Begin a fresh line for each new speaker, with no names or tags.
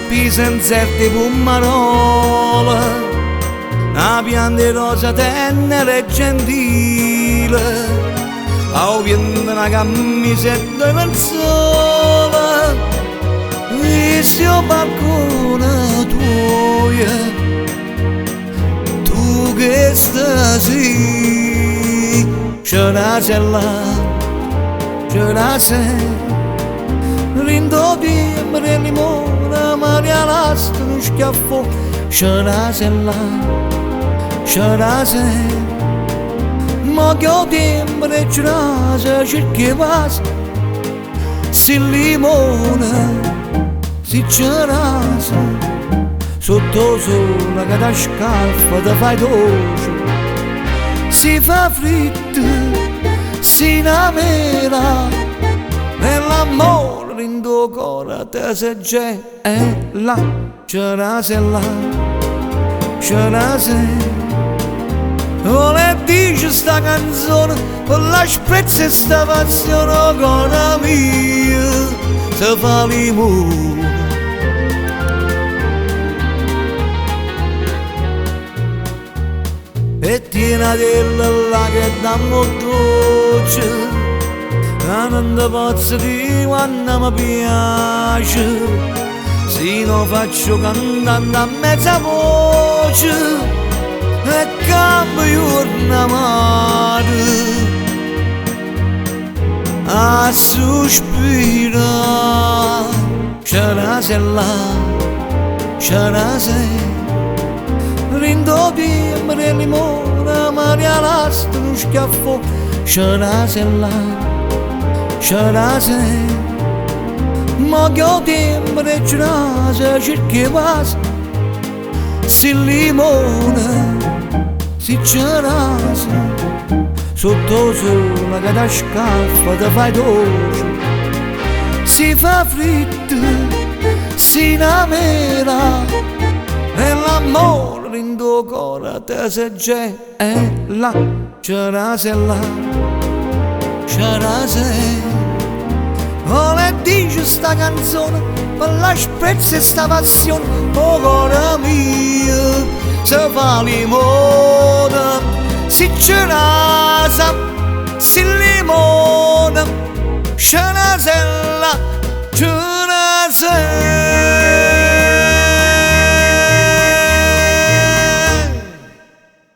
spese incerti pummarola, una pianta di rosa tenera e gentile, a vento una camisetta lenzuola, questo balcone tuo, tu che stai, c'è la cella. C'è rindo timbre e limone, Maria Lasta, uno schiaffo, c'è la sella, ma che ho timbre c'è la cerchi passa, si limone, si c'è rasa, sotto sole che da scalfa ti fai dolce, si fa fritto, si innamora nell'amore rindo cuore te se c'è là, c'è la sella, vuole dice sta canzone con la sprezza e sta passione con la mia se fa limone. E tiena della là che dammo dolce, non ti posso dire quando mi piace, se non faccio cantando a mezza voce, e cambio giorno mare, a sospirare, c'è la sella, rindo timbre e limone, Maria Lasta, uno schiaffo, c'è la sella, ma che ho timbre c'è la cerchi passa, si limone, si c'è rasa, sotto sole che da scalfa ti fai dolce, si fa fritto, si innamora, e l'amore rindo cuore te se c'è là, c'è la sella, vuole dice sta canzone per la sprezza e sta passione, oh cuore mio se fa limone, si c'è rasa, si limone.